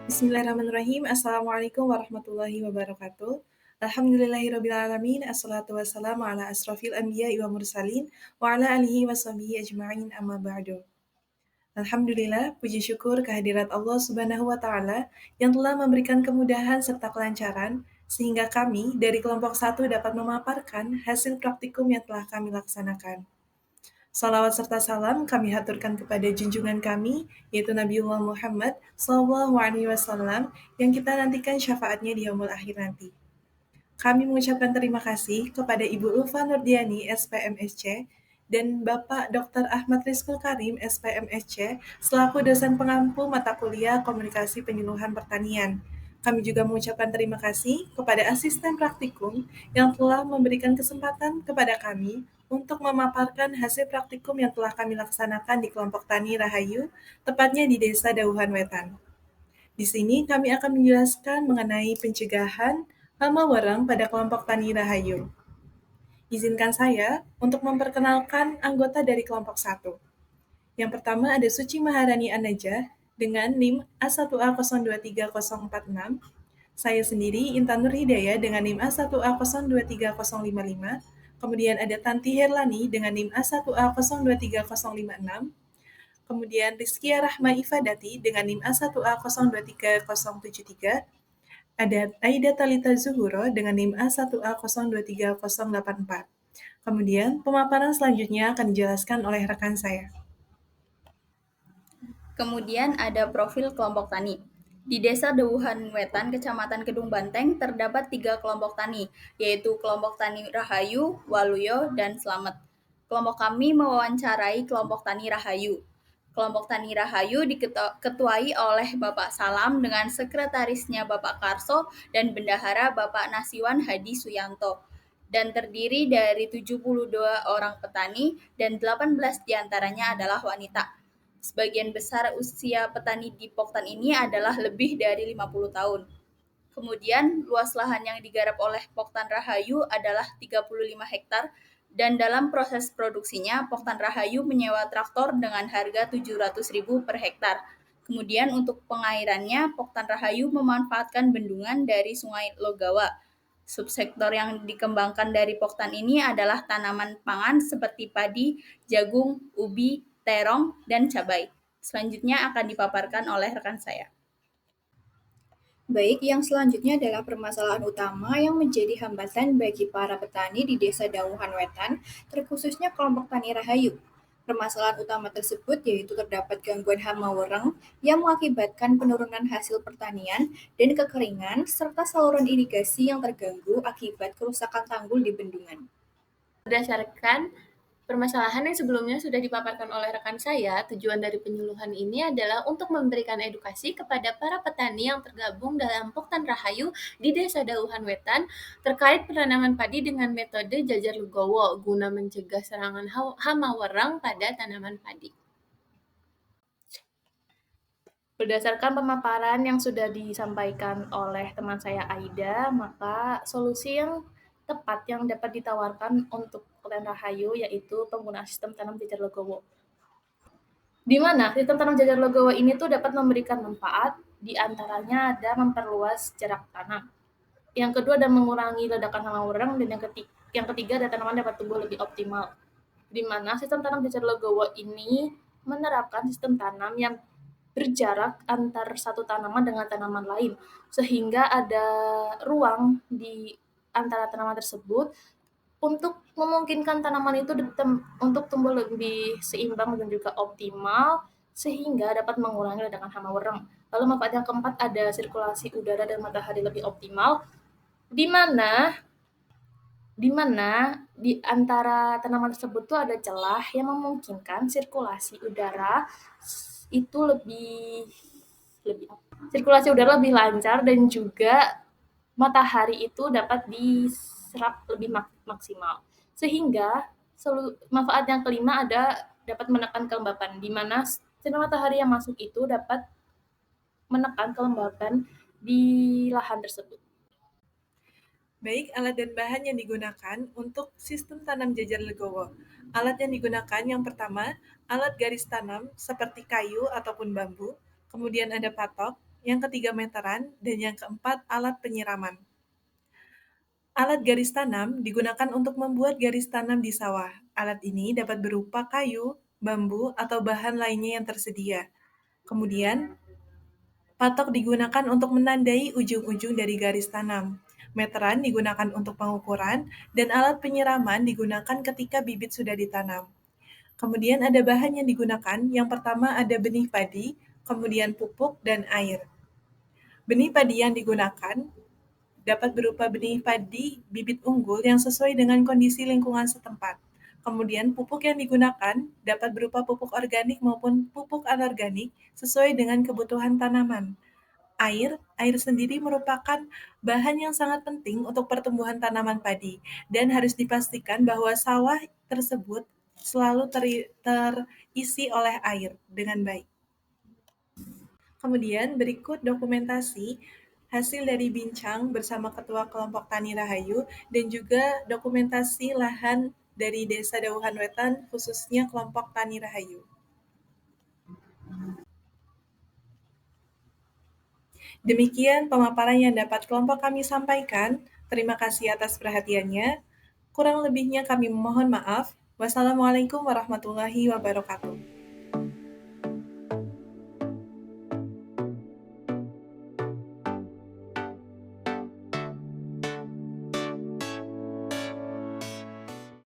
Bismillahirrahmanirrahim. Assalamualaikum warahmatullahi wabarakatuh. Alhamdulillahirrabbilalamin. Assalatu wassalamu ala asrafil anbiya'i wa mursalin wa ala alihi wa sahbihi ajma'in amma ba'du. Alhamdulillah, puji syukur kehadirat Allah Subhanahu wa Ta'ala yang telah memberikan kemudahan serta kelancaran sehingga kami dari kelompok satu dapat memaparkan hasil praktikum yang telah kami laksanakan. Salawat serta salam kami haturkan kepada junjungan kami, yaitu Nabiullah Muhammad SAW, yang kita nantikan syafaatnya di yaumul akhir nanti. Kami mengucapkan terima kasih kepada Ibu Ulfa Nurdiani, SPMSC, dan Bapak Dr. Ahmad Rizkul Karim, SPMSC, selaku dosen pengampu mata kuliah Komunikasi Penyuluhan Pertanian. Kami juga mengucapkan terima kasih kepada asisten praktikum yang telah memberikan kesempatan kepada kami untuk memaparkan hasil praktikum yang telah kami laksanakan di kelompok Tani Rahayu, tepatnya di Desa Dauhan Wetan. Di sini kami akan menjelaskan mengenai pencegahan hama warang pada kelompok Tani Rahayu. Izinkan saya untuk memperkenalkan anggota dari kelompok 1. Yang pertama ada Suci Maharani Anaja dengan NIM A1A023046. Saya sendiri Intan Nur Hidayah dengan NIM A1A023055. Kemudian ada Tanti Herlani dengan NIM A1A023056. Kemudian Rizkia Rahma Ifadati dengan NIM A1A023073. Ada Aida Talita Zuhuro dengan NIM A1A023084. Kemudian pemaparan selanjutnya akan dijelaskan oleh rekan saya. Kemudian ada profil kelompok tani. Di Desa Dauhan Wetan, Kecamatan Kedung Banteng, terdapat 3 kelompok tani, yaitu kelompok tani Rahayu, Waluyo, dan Slamet. Kelompok kami mewawancarai kelompok tani Rahayu. Kelompok tani Rahayu diketuai oleh Bapak Salam dengan sekretarisnya Bapak Karso dan bendahara Bapak Nasiwan Hadi Suyanto, dan terdiri dari 72 orang petani dan 18 diantaranya adalah wanita. Sebagian besar usia petani di Poktan ini adalah lebih dari 50 tahun. Kemudian, luas lahan yang digarap oleh Poktan Rahayu adalah 35 hektar, dan dalam proses produksinya, Poktan Rahayu menyewa traktor dengan harga Rp700.000 per hektar. Kemudian untuk pengairannya, Poktan Rahayu memanfaatkan bendungan dari Sungai Logawa. Subsektor yang dikembangkan dari Poktan ini adalah tanaman pangan seperti padi, jagung, ubi, terong, dan cabai. Selanjutnya akan dipaparkan oleh rekan saya. Baik, yang selanjutnya adalah permasalahan utama yang menjadi hambatan bagi para petani di Desa Dauhan Wetan, terkhususnya kelompok Tani Rahayu. Permasalahan utama tersebut yaitu terdapat gangguan hama wereng yang mengakibatkan penurunan hasil pertanian dan kekeringan, serta saluran irigasi yang terganggu akibat kerusakan tanggul di bendungan. Berdasarkan permasalahan yang sebelumnya sudah dipaparkan oleh rekan saya, tujuan dari penyuluhan ini adalah untuk memberikan edukasi kepada para petani yang tergabung dalam Poktan Rahayu di Desa Dauhan Wetan terkait penanaman padi dengan metode jajar legowo guna mencegah serangan hama wereng pada tanaman padi. Berdasarkan pemaparan yang sudah disampaikan oleh teman saya Aida, maka solusi yang tepat yang dapat ditawarkan untuk Poktan Rahayu yaitu penggunaan sistem tanam jajar legowo. Di mana sistem tanam jajar legowo ini tuh dapat memberikan manfaat, di antaranya ada memperluas jarak tanam. Yang kedua ada mengurangi ledakan hama wereng, dan yang ketiga ada tanaman dapat tumbuh lebih optimal. Di mana sistem tanam jajar legowo ini menerapkan sistem tanam yang berjarak antar satu tanaman dengan tanaman lain, sehingga ada ruang di antara tanaman tersebut untuk memungkinkan tanaman itu untuk tumbuh lebih seimbang dan juga optimal, sehingga dapat mengurangi ledakan hama wereng. Lalu manfaat yang keempat ada sirkulasi udara dan matahari lebih optimal, di mana di antara tanaman tersebut tuh ada celah yang memungkinkan sirkulasi udara itu sirkulasi udara lebih lancar, dan juga matahari itu dapat diserap lebih maksimal. Sehingga manfaat yang kelima ada dapat menekan kelembapan, di mana sinar matahari yang masuk itu dapat menekan kelembapan di lahan tersebut. Baik, alat dan bahan yang digunakan untuk sistem tanam jajar legowo. Alat yang digunakan yang pertama, alat garis tanam seperti kayu ataupun bambu. Kemudian ada patok. yang ketiga meteran, dan yang keempat alat penyiraman. Alat garis tanam digunakan untuk membuat garis tanam di sawah. Alat ini dapat berupa kayu, bambu, atau bahan lainnya yang tersedia. Kemudian, patok digunakan untuk menandai ujung-ujung dari garis tanam. Meteran digunakan untuk pengukuran, dan alat penyiraman digunakan ketika bibit sudah ditanam. Kemudian ada bahan yang digunakan, yang pertama ada benih padi, kemudian pupuk, dan air. Benih padi yang digunakan dapat berupa benih padi bibit unggul yang sesuai dengan kondisi lingkungan setempat. Kemudian pupuk yang digunakan dapat berupa pupuk organik maupun pupuk anorganik sesuai dengan kebutuhan tanaman. Air sendiri merupakan bahan yang sangat penting untuk pertumbuhan tanaman padi dan harus dipastikan bahwa sawah tersebut selalu terisi oleh air dengan baik. Kemudian berikut dokumentasi hasil dari bincang bersama Ketua Kelompok Tani Rahayu dan juga dokumentasi lahan dari Desa Dauhan Wetan khususnya Kelompok Tani Rahayu. Demikian pemaparan yang dapat kelompok kami sampaikan. Terima kasih atas perhatiannya. Kurang lebihnya kami memohon maaf. Wassalamualaikum warahmatullahi wabarakatuh.